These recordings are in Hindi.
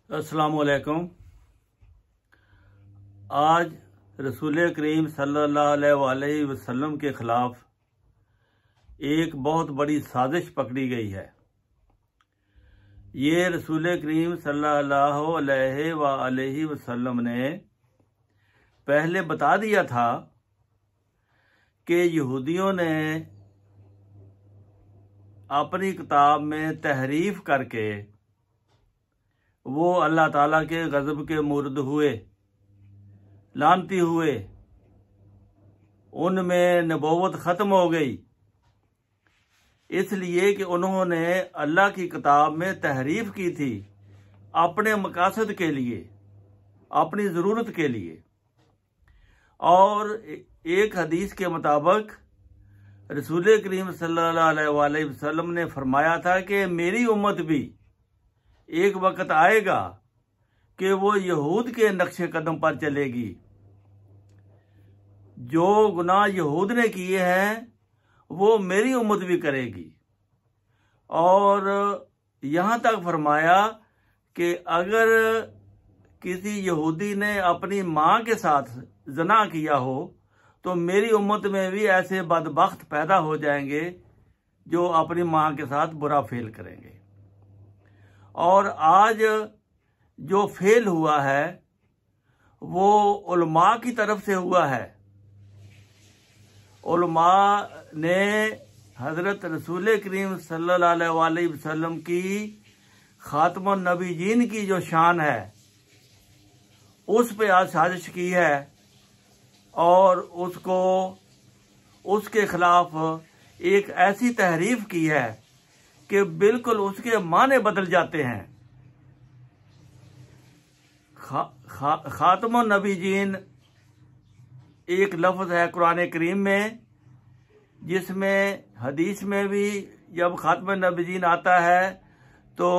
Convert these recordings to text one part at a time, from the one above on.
अस्सलाम वालेकुम। आज रसूल करीम सल्लल्लाहु अलैहि वसल्लम के ख़िलाफ़ एक बहुत बड़ी साजिश पकड़ी गई है। ये रसूल करीम सल्लल्लाहु अलैहि वसल्लम ने पहले बता दिया था कि यहूदियों ने अपनी किताब में तहरीफ करके वो अल्लाह ताला के गज़ब के मुर्द हुए, लानती हुए, उनमें नबूवत ख़त्म हो गई, इसलिए कि उन्होंने अल्लाह की किताब में तहरीफ की थी अपने मकासद के लिए, अपनी ज़रूरत के लिए। और एक हदीस के मुताबिक रसूल करीम सल्लल्लाहु अलैहि वसल्लम ने फरमाया था कि मेरी उम्मत भी एक वक्त आएगा कि वो यहूद के नक्शे कदम पर चलेगी। जो गुनाह यहूद ने किए हैं वो मेरी उम्मत भी करेगी। और यहाँ तक फरमाया कि अगर किसी यहूदी ने अपनी माँ के साथ ज़ना किया हो तो मेरी उम्मत में भी ऐसे बदबख्त पैदा हो जाएंगे जो अपनी माँ के साथ बुरा फेल करेंगे। और आज जो फेल हुआ है वो उलमा की तरफ से हुआ है। उलमा ने हज़रत रसूल करीम सल्लल्लाहु अलैहि वसल्लम की खातमुन नबीयीन की जो शान है उस पे आज साजिश की है और उसके खिलाफ एक ऐसी तहरीफ की है कि बिल्कुल उसके माने बदल जाते हैं। खातमुन नबीयीन एक लफ्ज़ है कुरान करीम में, जिसमें हदीस में भी जब खातमुन नबीयीन आता है तो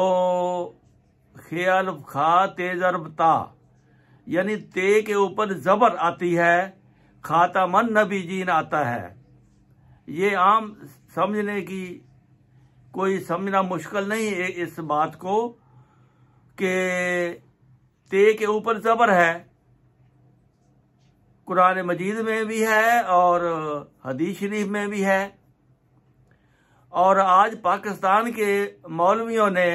ख्याल खा तेज़र ता यानी ते के ऊपर ज़बर आती है, खातमुन नबीयीन आता है। ये आम समझने की कोई समझना मुश्किल नहीं है इस बात को कि ते के ऊपर ज़बर है। कुरान मजीद में भी है और हदीस शरीफ में भी है। और आज पाकिस्तान के मौलवियों ने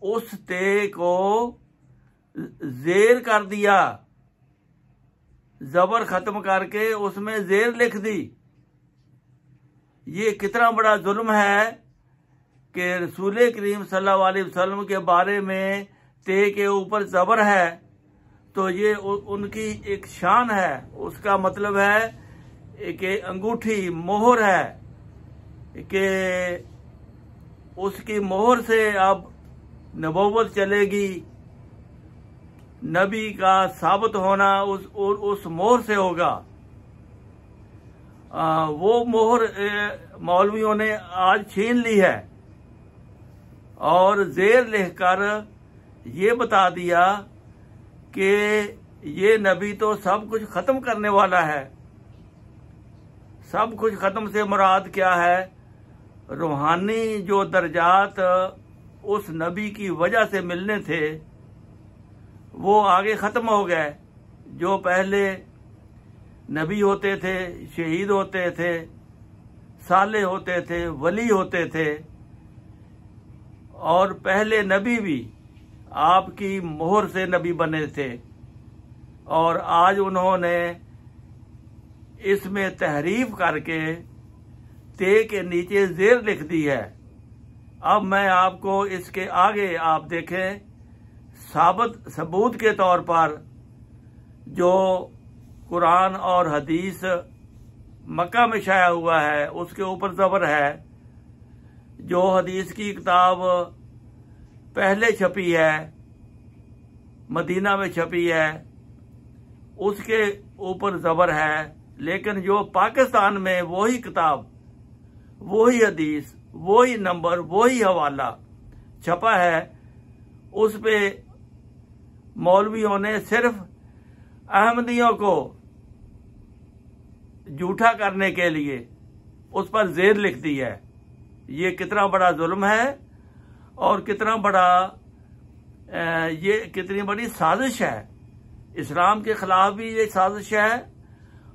उस ते को ज़ेर कर दिया, ज़बर ख़त्म करके उसमें ज़ेर लिख दी। ये कितना बड़ा जुल्म है कि रसूल करीम सल्लल्लाहु अलैहि वसल्लम के बारे में ते के ऊपर ज़बर है तो ये उनकी एक शान है। उसका मतलब है कि अंगूठी मोहर है कि उसकी मोहर से अब नबूवत चलेगी, नबी का साबित होना उस मोहर से होगा। वो मोहर मौलवियों ने आज छीन ली है और ज़ेर लिखकर ये बता दिया कि ये नबी तो सब कुछ ख़त्म करने वाला है। सब कुछ ख़त्म से मुराद क्या है? रूहानी जो दर्जात उस नबी की वजह से मिलने थे वो आगे ख़त्म हो गए। जो पहले नबी होते थे, शहीद होते थे, साले होते थे, वली होते थे, और पहले नबी भी आपकी मोहर से नबी बने थे और आज उन्होंने इसमें तहरीफ करके ते के नीचे ज़ेर लिख दी है। अब मैं आपको इसके आगे आप देखें सबूत के तौर पर जो कुरान और हदीस मक्का में शाया हुआ है उसके ऊपर ज़बर है। जो हदीस की किताब पहले छपी है, मदीना में छपी है, उसके ऊपर ज़बर है। लेकिन जो पाकिस्तान में वही किताब, वही हदीस, वही नंबर, वही हवाला छपा है, उस पे मौलवियों ने सिर्फ अहमदियों को झूठा करने के लिए उस पर ज़ेर लिख दी है। ये कितना बड़ा जुल्म है। और कितना बड़ा ये कितनी बड़ी साजिश है। इस्लाम के खिलाफ भी ये साजिश है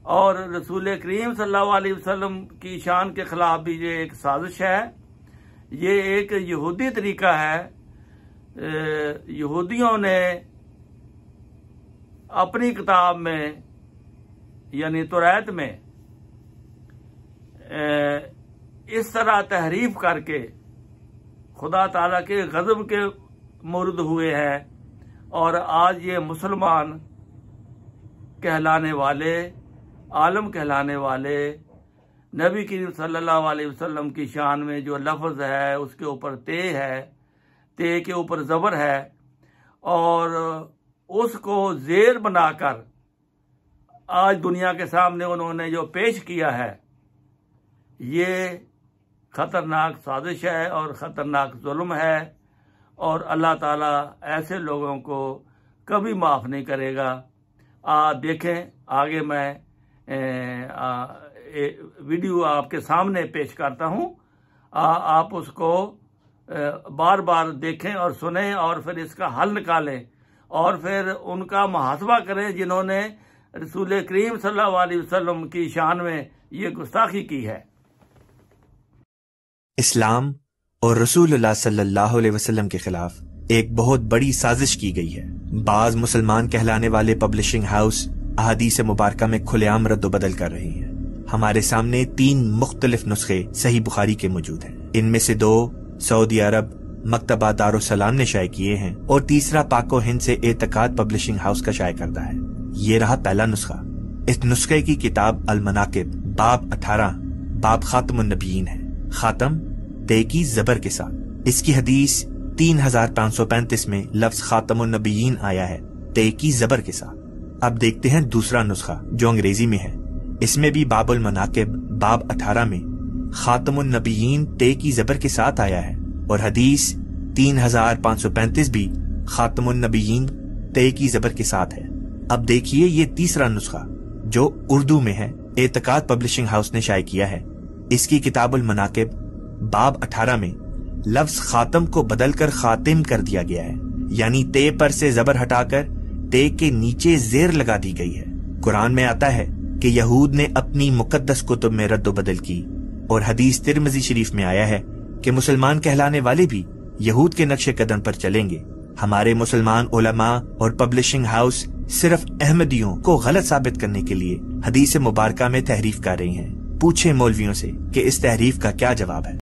और रसूल करीम सल्लल्लाहु अलैहि वसल्लम की शान के खिलाफ भी ये एक साजिश है। ये एक यहूदी तरीका है। यहूदियों ने अपनी किताब में यानी तौरात में इस तरह तहरीफ करके खुदा ताला के गज़ब के मुर्द हुए हैं और आज ये मुसलमान कहलाने वाले, आलम कहलाने वाले, नबी करीम सल्लल्लाहु अलैहि वसल्लम की शान में जो लफ्ज़ है उसके ऊपर ते है, ते के ऊपर ज़बर है और उसको ज़ेर बनाकर आज दुनिया के सामने उन्होंने जो पेश किया है, ये ख़तरनाक साजिश है और ख़तरनाक जुल्म है और अल्लाह ताला ऐसे लोगों को कभी माफ़ नहीं करेगा। देखें आगे मैं वीडियो आपके सामने पेश करता हूँ। आप उसको बार बार देखें और सुनें और फिर इसका हल निकालें और फिर उनका मुहासबा करें जिन्होंने रसूल करीम सल्लल्लाहु अलैहि वसल्लम की शान में ये गुस्ताखी की है। इस्लाम और रसूलुल्लाह सल्लल्लाहु अलैहि वसल्लम के खिलाफ एक बहुत बड़ी साजिश की गई है। बाज मुसलमान कहलाने वाले पब्लिशिंग हाउस अहादीस मुबारका में खुलेआम रद्द-ओ-बदल कर रही हैं। हमारे सामने 3 मुख्तलिफ नुस्खे सही बुखारी के मौजूद हैं। इनमें से 2 सऊदी अरब मकतबा दारुस्सलाम ने शाये किए हैं और तीसरा पाको हिंद से एतकाद पब्लिशिंग हाउस का शाये करता है। ये रहा पहला नुस्खा। इस नुस्खे की किताब अल मनाकिब बाब 18 बाब खातमुन नबीयीन है। खातम ते की जबर के साथ। इसकी हदीस 3535 में लफ्ज खातमुन नबीयीन आया है ते की जबर के साथ। अब देखते हैं दूसरा नुस्खा जो अंग्रेजी में है। इसमें भी बाबुल मनाकिब बाब 18 में खातमुन नबीयीन ते की जबर के साथ आया है और हदीस 3535 भी खातमुन नबीयीन ते की जबर के साथ है। अब देखिए ये तीसरा नुस्खा जो उर्दू में है, एतकाद पब्लिशिंग हाउस ने शाये किया है। इसकी किताबुल मनाकिब बाब 18 में लफ्ज खातम को बदलकर खातिम कर दिया गया है, यानी ते पर से जबर हटाकर ते के नीचे जेर लगा दी गई है। कुरान में आता है कि यहूद ने अपनी मुकद्दस कुतुब में रद्द बदल की और हदीस तिरमिज़ी शरीफ में आया है कि मुसलमान कहलाने वाले भी यहूद के नक्शे कदम पर चलेंगे। हमारे मुसलमान उलमा और पब्लिशिंग हाउस सिर्फ अहमदियों को गलत साबित करने के लिए हदीस मुबारका में तहरीफ कर रही हैं। पूछे मौलवियों से कि इस तहरीफ का क्या जवाब है।